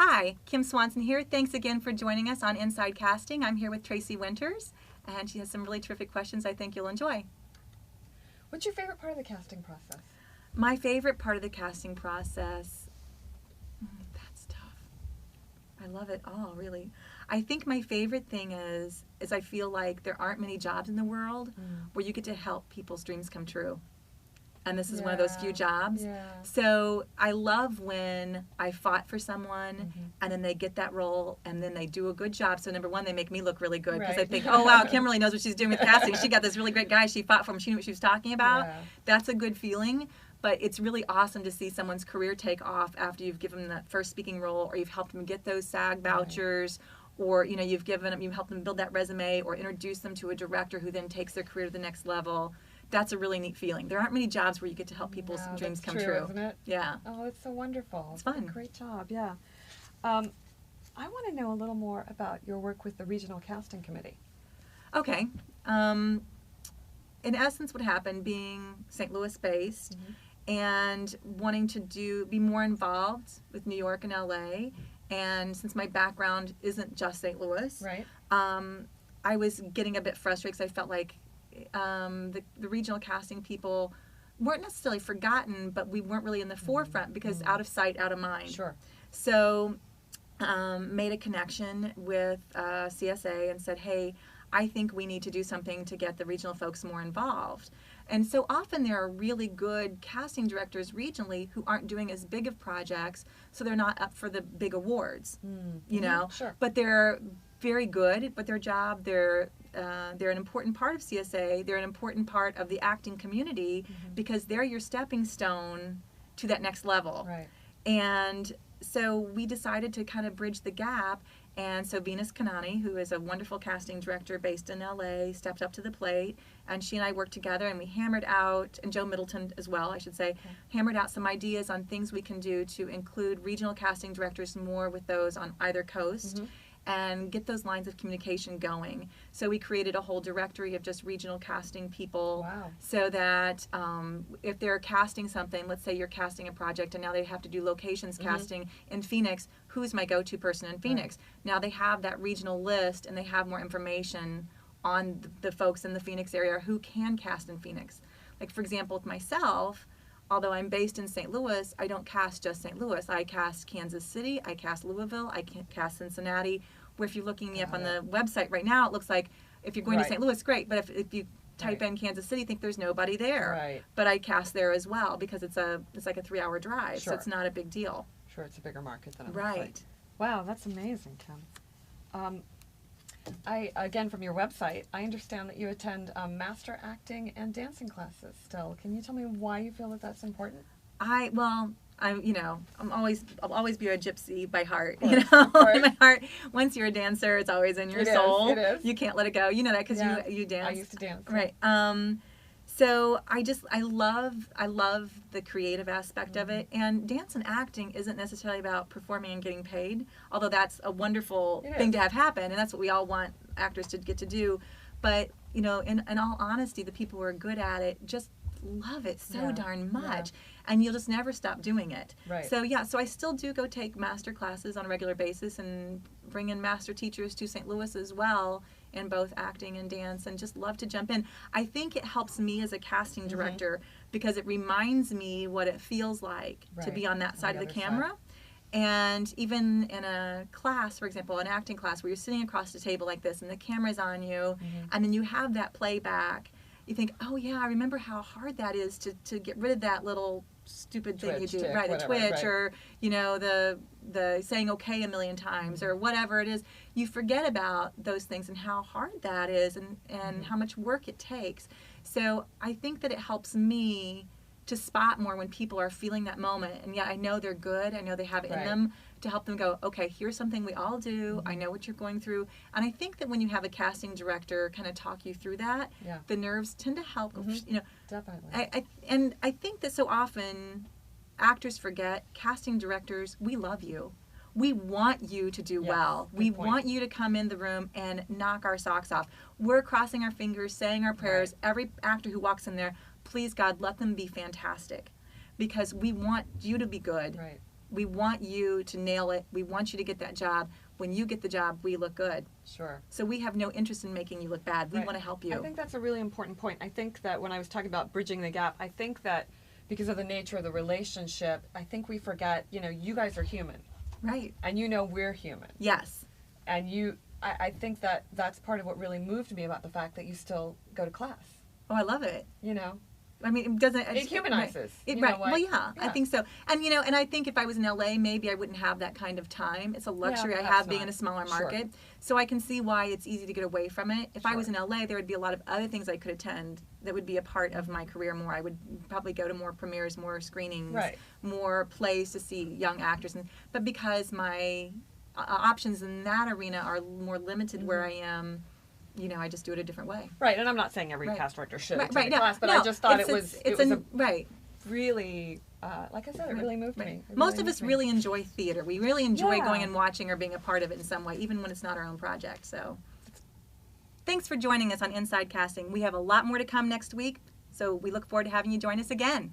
Hi, Kim Swanson here. Thanks again for joining us on Inside Casting. I'm here with Tracy Winters, and she has some really terrific questions I think you'll enjoy. What's your favorite part of the casting process? My favorite part of the casting process, that's tough. I love it all, really. I think my favorite thing is I feel like there aren't many jobs in the world where you get to help people's dreams come true. And this is one of those few jobs. Yeah. So I love when I fought for someone and then they get that role and then they do a good job. So number one, they make me look really good because I think, oh wow, Kim really knows what she's doing with casting. She got this really great guy she fought for him. She knew what she was talking about. Yeah. That's a good feeling. But it's really awesome to see someone's career take off after you've given them that first speaking role or you've helped them get those SAG vouchers. Or you've helped them build that resume or introduce them to a director who then takes their career to the next level. That's a really neat feeling. There aren't many jobs where you get to help people's dreams come true. Isn't it? Yeah. Oh, it's so wonderful. It's fun. Great job, yeah. I want to know a little more about your work with the Regional Casting Committee. Okay. In essence, what happened, being St. Louis based and wanting to be more involved with New York and LA, and since my background isn't just St. Louis, Right. I was getting a bit frustrated because I felt like the regional casting people weren't necessarily forgotten, but we weren't really in the forefront because out of sight, out of mind. Sure. So made a connection with CSA and said, hey, I think we need to do something to get the regional folks more involved. And so often there are really good casting directors regionally who aren't doing as big of projects, so they're not up for the big awards, you know. Sure. But they're very good at their job. They're an important part of CSA. They're an important part of the acting community because they're your stepping stone to that next level. Right. And so we decided to kind of bridge the gap. And so Venus Kanani, who is a wonderful casting director based in LA, stepped up to the plate. And she and I worked together and we hammered out, and Joe Middleton as well, I should say, hammered out some ideas on things we can do to include regional casting directors more with those on either coast. And get those lines of communication going. So we created a whole directory of just regional casting people. Wow. So that if they're casting something, let's say you're casting a project and now they have to do locations casting in Phoenix, who's my go-to person in Phoenix? Now they have that regional list and they have more information on the folks in the Phoenix area who can cast in Phoenix. Like for example, with myself, although I'm based in St. Louis, I don't cast just St. Louis. I cast Kansas City, I cast Louisville, I cast Cincinnati, where if you're looking me up on the website right now, it looks like if you're going to St. Louis, great, but if you type in Kansas City, think there's nobody there. Right. But I cast there as well because it's like a 3-hour drive, Sure. so it's not a big deal. Sure, it's a bigger market than it Right. looks like. Wow, that's amazing, Kim. Again, from your website, I understand that you attend master acting and dancing classes still. Can you tell me why you feel that that's important? I'll always be a gypsy by heart. Of You course, know, of course. in my heart. Once you're a dancer, it's always in your It is, soul. it is. You can't let it go. You know that because you dance. I used to dance. Right. So I love the creative aspect of it, and dance and acting isn't necessarily about performing and getting paid, although that's a wonderful thing to have happen, and that's what we all want actors to get to do. But in all honesty, the people who are good at it just love it so darn much, and you'll just never stop doing it. Right. So so I still do go take master classes on a regular basis and bring in master teachers to St. Louis as well in both acting and dance, and just love to jump in. I think it helps me as a casting director because it reminds me what it feels like to be on that side of the camera. And even in a class, for example, an acting class where you're sitting across the table like this and the camera's on you, and then you have that playback, you think, oh yeah, I remember how hard that is to get rid of that little stupid thing you do, tick, right? The whatever, twitch, or the saying okay a million times, or whatever it is. You forget about those things and how hard that is, and how much work it takes. So I think that it helps me to spot more when people are feeling that moment, and I know they're good, I know they have it in them, to help them go, okay, here's something we all do, I know what you're going through. And I think that when you have a casting director kind of talk you through that, the nerves tend to help. Definitely. I think that so often actors forget, casting directors, we love you. We want you to do well. We want you to come in the room and knock our socks off. We're crossing our fingers, saying our prayers. Every actor who walks in there, please God, let them be fantastic, because we want you to be good. We want you to nail it. We want you to get that job. When you get the job, we look good. Sure. So we have no interest in making you look bad. We Right. want to help you. I think that's a really important point. I think that when I was talking about bridging the gap, I think that because of the nature of the relationship, I think we forget, you guys are human. Right. And we're human. Yes. And I think that that's part of what really moved me about the fact that you still go to class. Oh, I love it. I mean, it doesn't. It humanizes. Right. Well, yeah, I think so. And and I think if I was in LA, maybe I wouldn't have that kind of time. It's a luxury I have being in a smaller market. Sure. So I can see why it's easy to get away from it. If I Sure. was in LA, there would be a lot of other things I could attend that would be a part of my career more. I would probably go to more premieres, more screenings, Right. more plays to see young actors. But because my options in that arena are more limited where I am, I just do it a different way. Right, and I'm not saying every Right. cast director should Right, attend no, a class, but no, I just thought it it's was a right. really, like I said, it really moved me. It Most really of us moved me. really enjoy theater. We really enjoy Yeah. going and watching or being a part of it in some way, even when it's not our own project. So, thanks for joining us on Inside Casting. We have a lot more to come next week, so we look forward to having you join us again.